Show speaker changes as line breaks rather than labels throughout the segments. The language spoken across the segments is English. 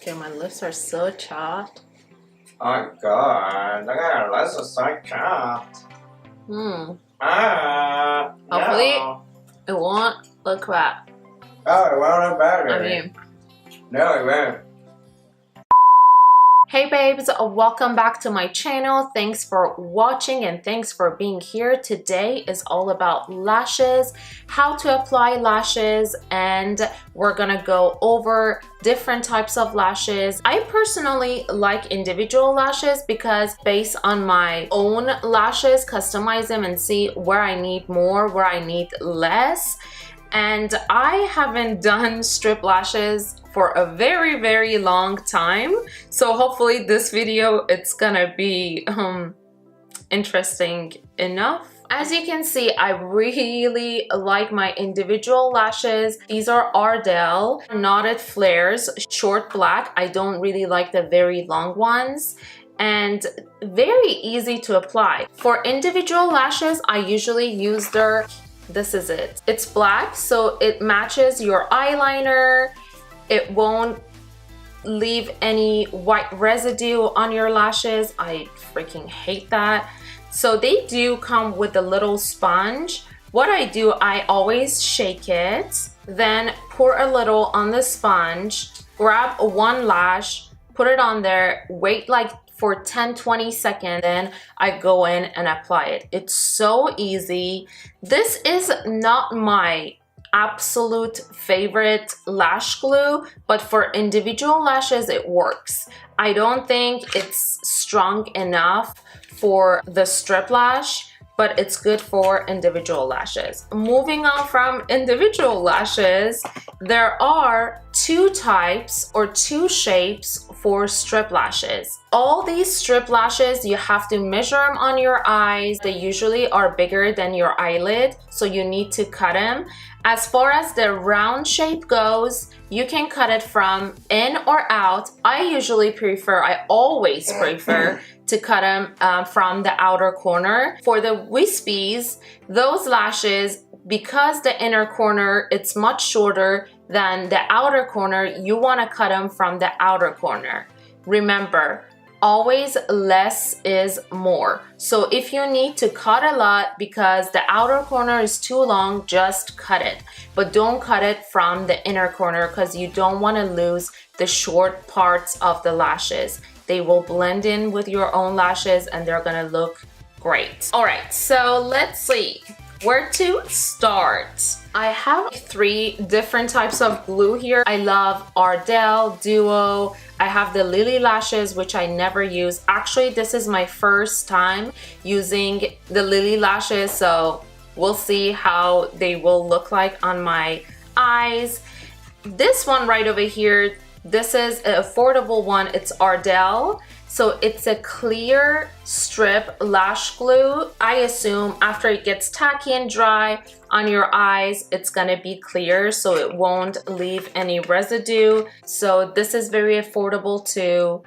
Okay, my lips are so chapped.
Oh god, look at her lips are so chapped.
Hopefully
No.
it won't look bad.
Oh, it won't look better.
I mean,
no, it won't.
hey babes, welcome back to my channel. Thanks for watching and thanks for being here. Today is all about lashes, how to apply lashes, and we're gonna go over different types of lashes. I personally like individual lashes because based on my own lashes, customize them and see where I need more, where I need less. And I haven't done strip lashes for a very long time, so hopefully this video it's gonna be interesting enough. As you can see, I really like my individual lashes. These are Ardel knotted flares, short black. I don't really like the very long ones, and very easy to apply. For individual lashes, I usually use their, this is it. It's black, so it matches your eyeliner. It won't leave any white residue on your lashes. I freaking hate that. So they do come with a little sponge. What I do, I always shake it, then pour a little on the sponge, grab one lash, put it on there, wait like for 10-20 seconds, then I go in and apply it. It's so easy. This is not my absolute favorite lash glue, but for individual lashes it works. I don't think it's strong enough for the strip lash, but it's good for individual lashes. Moving on from individual lashes, there are two types or two shapes for strip lashes. All these strip lashes, you have to measure them on your eyes. They usually are bigger than your eyelid, so you need to cut them. As far as the round shape goes, you can cut it from in or out. I always prefer to cut them from the outer corner. For the wispies, those lashes, because the inner corner it's much shorter than the outer corner, you want to cut them from the outer corner. Remember, always less is more. So if you need to cut a lot because the outer corner is too long, just cut it. But don't cut it from the inner corner because you don't want to lose the short parts of the lashes. They will blend in with your own lashes and they're gonna look great. All right, so let's see where to start. I have 3 different types of glue here. I love Ardel, Duo. I have the Lilly Lashes, which I never use. Actually, this is my first time using the Lilly Lashes, so we'll see how they will look like on my eyes. This one right over here, this is an affordable one. It's Ardel. So it's a clear strip lash glue. I assume after it gets tacky and dry on your eyes, it's gonna be clear, so it won't leave any residue. So this is very affordable too.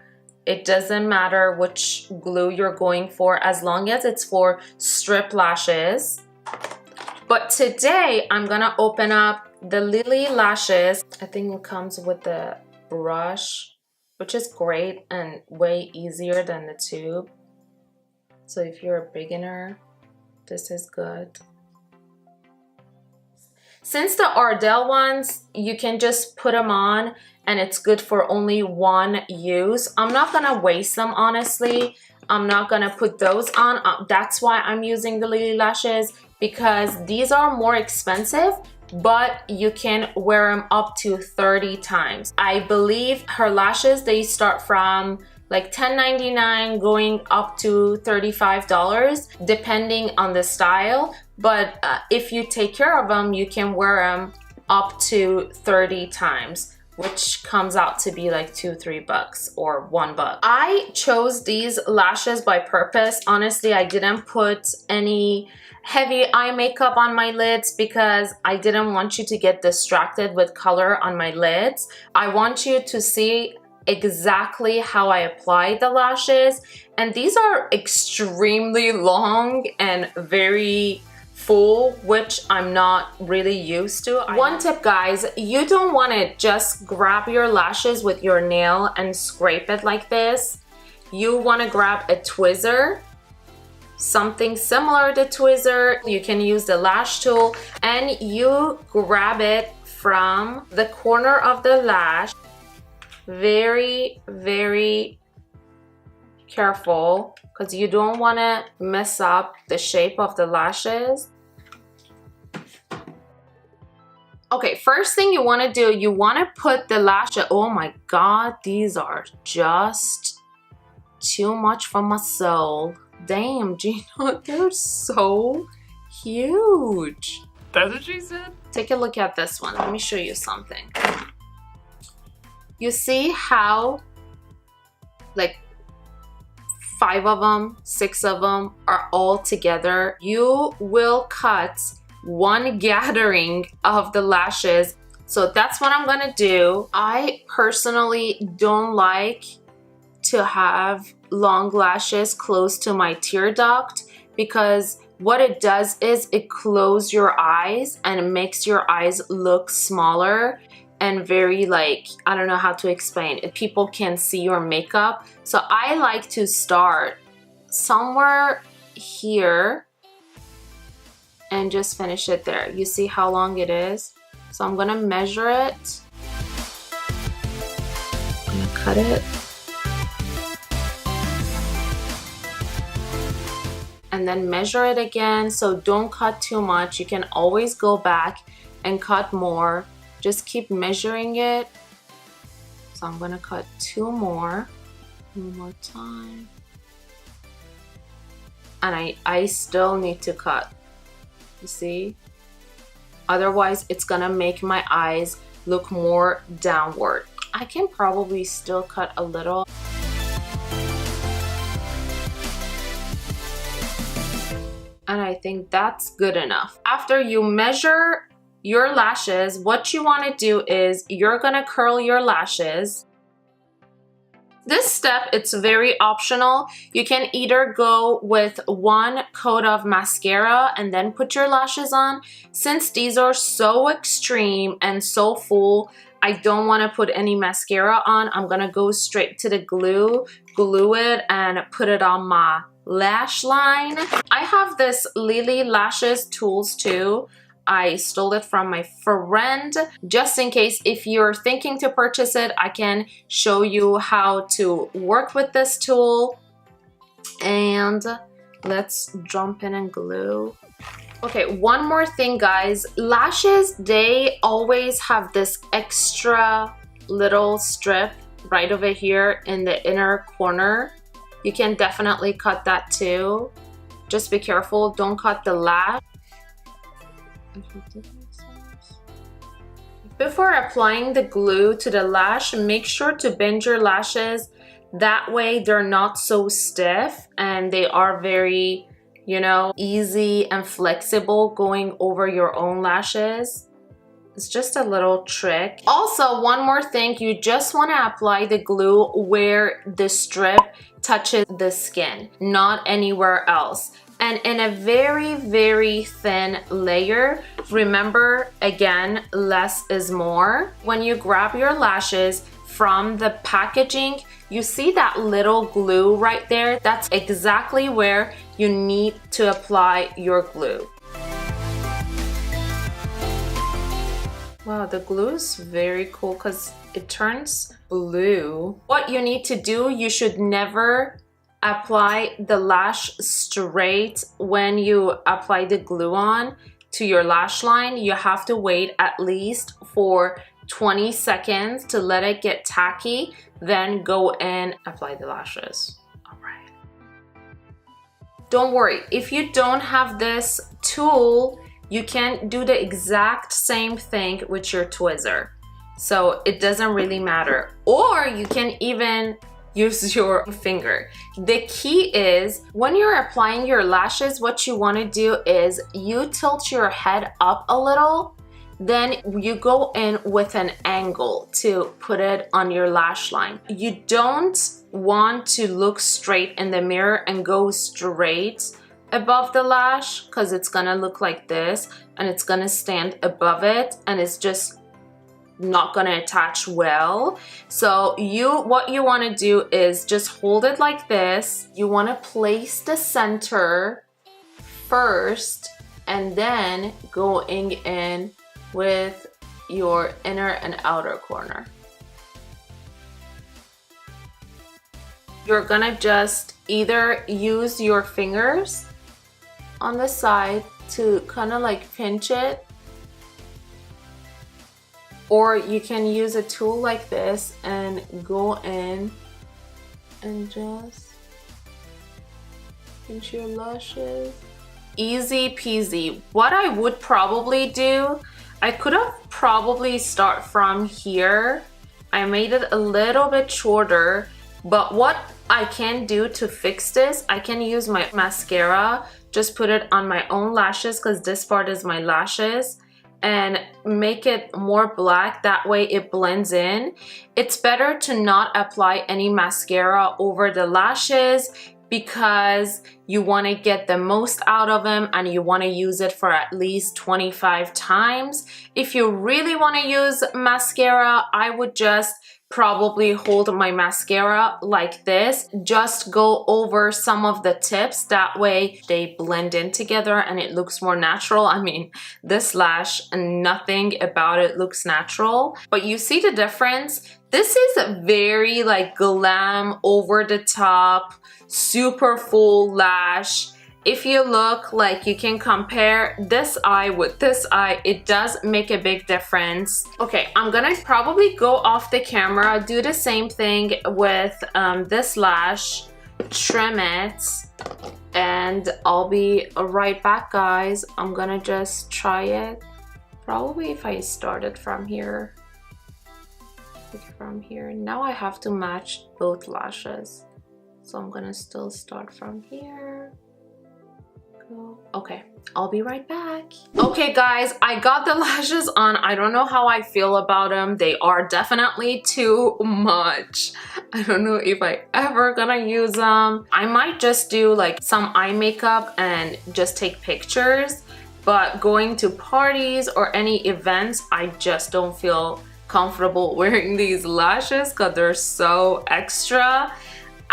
It doesn't matter which glue you're going for as long as it's for strip lashes. But today I'm gonna open up the Lilly Lashes. I think it comes with the brush, which is great and way easier than the tube. So if you're a beginner, this is good. Since the Ardel ones, you can just put them on and it's good for only one use. I'm not gonna waste them, honestly. I'm not gonna put those on. That's why I'm using the Lilly Lashes, because these are more expensive, but you can wear them up to 30 times. I believe her lashes, they start from like $10.99 going up to $35 depending on the style, but if you take care of them, you can wear them up to 30 times, which comes out to be like $2-3 or $1. I chose these lashes by purpose. Honestly, I didn't put any heavy eye makeup on my lids because I didn't want you to get distracted with color on my lids. I want you to see exactly how I apply the lashes, and these are extremely long and very full, which I'm not really used to. One tip, guys, you don't want to just grab your lashes with your nail and scrape it like this. You want to grab a tweezer, something similar to tweezer. You can use the lash tool and you grab it from the corner of the lash. Very, very careful, because you don't want to mess up the shape of the lashes. Okay, first thing you want to do, you want to put the lash, oh my god, these are just too much for my soul. Damn, Gina, they're so huge.
That's what she said?
Take a look at this one. Let me show you something. You see how like 5 of them, 6 of them are all together? You will cut one gathering of the lashes. So that's what I'm gonna do. I personally don't like to have long lashes close to my tear duct, because what it does is it closes your eyes and it makes your eyes look smaller and very, like, I don't know how to explain it. People can see your makeup. So I like to start somewhere here and just finish it there. You see how long it is? So I'm gonna measure it. I'm gonna cut it. And then measure it again. So don't cut too much. You can always go back and cut more. Just keep measuring it. So I'm gonna cut 2 more. One more time. And I still need to cut. You see? Otherwise, it's gonna make my eyes look more downward. I can probably still cut a little. And I think that's good enough. After you measure your lashes, what you want to do is you're gonna curl your lashes. This step, it's very optional. You can either go with 1 coat of mascara and then put your lashes on. Since these are so extreme and so full, I don't want to put any mascara on. I'm gonna go straight to the glue, glue it, and put it on my lash line. I have this Lilly Lashes tools too. I stole it from my friend. Just in case if you're thinking to purchase it, I can show you how to work with this tool. And let's jump in and glue. Okay, one more thing, guys. Lashes, they always have this extra little strip right over here in the inner corner. You can definitely cut that too. Just be careful, don't cut the lash. Before applying the glue to the lash, make sure to bend your lashes. That way they're not so stiff and they are very, you know, easy and flexible going over your own lashes. It's just a little trick. Also, one more thing, you just want to apply the glue where the strip touches the skin, not anywhere else. And in a very, very thin layer. Remember, again, less is more. When you grab your lashes from the packaging, you see that little glue right there? That's exactly where you need to apply your glue. Wow, the glue is very cool because it turns blue. What you need to do, you should never apply the lash straight when you apply the glue on to your lash line. You have to wait at least for 20 seconds to let it get tacky, then go and apply the lashes. All right. Don't worry, if you don't have this tool, you can do the exact same thing with your tweezer. So it doesn't really matter. Or you can even use your finger. The key is when you're applying your lashes, what you want to do is you tilt your head up a little, then you go in with an angle to put it on your lash line. You don't want to look straight in the mirror and go straight above the lash because it's gonna look like this and it's gonna stand above it and it's just not gonna attach well. So what you want to do is just hold it like this. You want to place the center first and then going in with your inner and outer corner. You're gonna just either use your fingers on the side to kind of like pinch it, or you can use a tool like this and go in and just pinch your lashes. Easy peasy. What I would probably do, I could have probably start from here. I made it a little bit shorter, but what I can do to fix this, I can use my mascara, just put it on my own lashes because this part is my lashes, and make it more black. That way it blends in. It's better to not apply any mascara over the lashes because you want to get the most out of them and you want to use it for at least 25 times. If you really want to use mascara, I would just probably hold my mascara like this, just go over some of the tips, that way they blend in together and it looks more natural. I mean, this lash, nothing about it looks natural, but you see the difference. This is very like glam, over the top, super full lash. If you look, like, you can compare this eye with this eye, it does make a big difference. Okay, I'm gonna probably go off the camera, do the same thing with this lash, trim it, and I'll be right back, guys. I'm gonna just try it. Probably if I started from here. From here. Now I have to match both lashes. So I'm gonna still start from here. Okay, I'll be right back. Okay guys, I got the lashes on. I don't know how I feel about them. They are definitely too much. I don't know if I ever gonna use them. I might just do like some eye makeup and just take pictures, but going to parties or any events, I just don't feel comfortable wearing these lashes because they're so extra.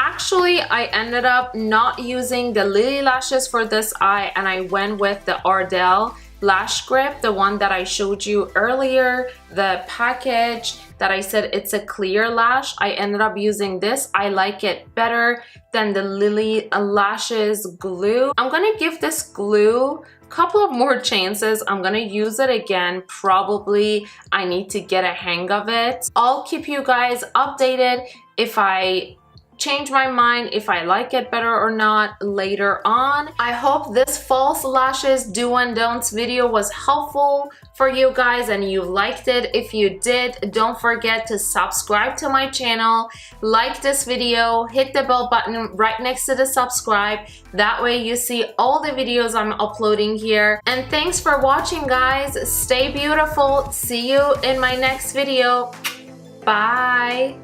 Actually, I ended up not using the Lilly Lashes for this eye and I went with the Ardel Lash Grip, the one that I showed you earlier, the package that I said it's a clear lash. I ended up using this. I like it better than the Lilly Lashes glue. I'm gonna give this glue a couple of more chances. I'm gonna use it again. Probably I need to get a hang of it. I'll keep you guys updated if I change my mind, if I like it better or not later on. I hope this false lashes do and don'ts video was helpful for you guys and you liked it. If you did, don't forget to subscribe to my channel, like this video, hit the bell button right next to the subscribe. That way you see all the videos I'm uploading here. And thanks for watching, guys. Stay beautiful. See you in my next video. Bye.